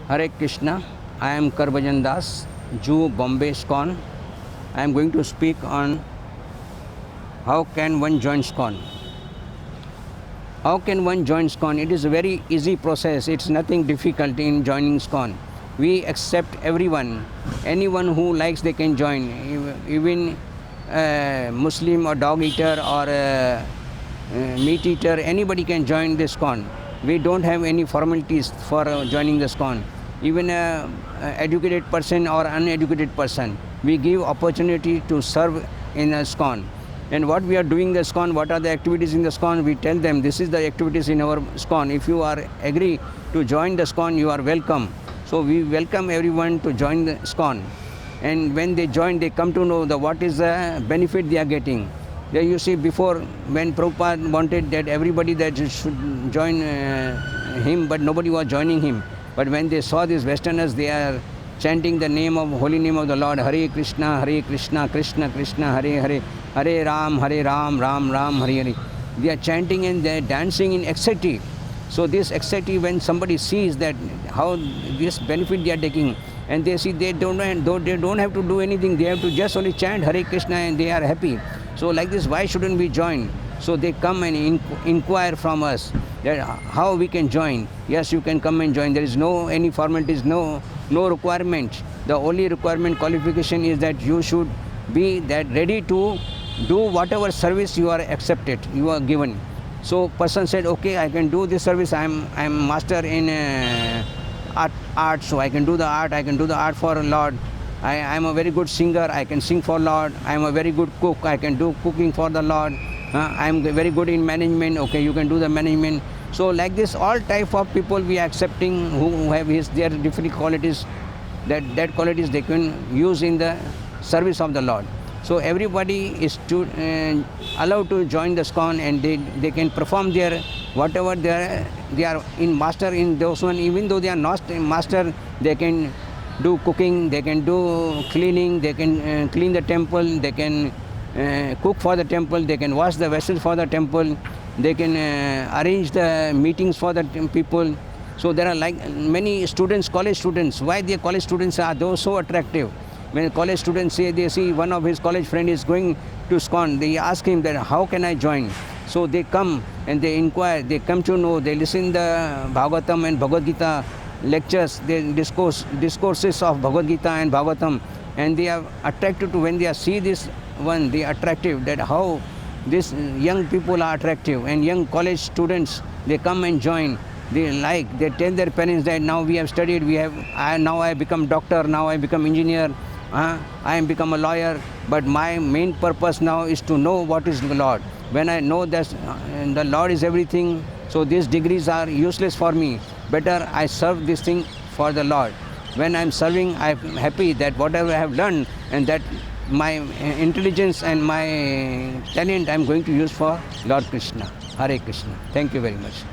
Hare Krishna. I am Karbhajan Das, Jew, Bombay ISKCON. I am going to speak on how can one join ISKCON. How can one join ISKCON? It is a very easy process. It's nothing difficult in joining ISKCON. We accept everyone. Anyone who likes, they can join. Even Muslim or dog eater or meat eater, anybody can join this ISKCON. We don't have any formalities for joining the ISKCON. Even a educated person or uneducated person, we give opportunity to serve in a ISKCON. And what we are doing the ISKCON, what are the activities in the ISKCON, we tell them this is the activities in our ISKCON. If you are agree to join the ISKCON, you are welcome. So we welcome everyone to join the ISKCON. And when they join, they come to know what is the benefit they are getting. There you see, before when Prabhupada wanted that everybody that should join him, but nobody was joining him. But when they saw these Westerners, they are chanting the holy name of the Lord, Hare Krishna, Krishna Krishna, Hare Hare, Hare Ram, Ram Ram, Hare Hare. They are chanting and they are dancing in ecstasy. So this ecstasy, when somebody sees that how this benefit they are taking, and they see they don't have to do anything, they have to just only chant Hare Krishna and they are happy. So like this, why shouldn't we join? So they come and inquire from us that how we can join. Yes, you can come and join. There is any formalities, no requirement. The only requirement, qualification is that you should be that ready to do whatever service you are accepted, you are given. So person said, okay, I can do this service. I'm master in art, so I can do the art. I can do the art for Lord. I am a very good singer. I can sing for Lord. I am a very good cook. I can do cooking for the Lord. I am very good in management. Okay, you can do the management. So like this, all type of people we are accepting who have their different qualities. That qualities they can use in the service of the Lord. So everybody is allowed to join the ISKCON, and they can perform their whatever they are in master in those one. Even though they are not master, they can do cooking, they can do cleaning, they can clean the temple, they can cook for the temple, they can wash the vessels for the temple, they can arrange the meetings for the people. So there are like many students, college students. Why the college students are those so attractive? When college students they see one of his college friend is going to ISKCON, they ask him that how can I join? So they come and they inquire, they come to know, they listen the Bhagavatam and Bhagavad Gita lectures, they discourses of Bhagavad Gita and Bhagavatam, and they are attracted to when they see this one, they are attractive that how these young people are attractive, and young college students, they come and join. They tell their parents that now we have studied, now I become doctor, now I become engineer, I am become a lawyer, but my main purpose now is to know what is the Lord. When I know that the Lord is everything, so these degrees are useless for me. Better I serve this thing for the Lord. When I am serving, I am happy that whatever I have learned and that my intelligence and my talent I am going to use for Lord Krishna. Hare Krishna. Thank you very much.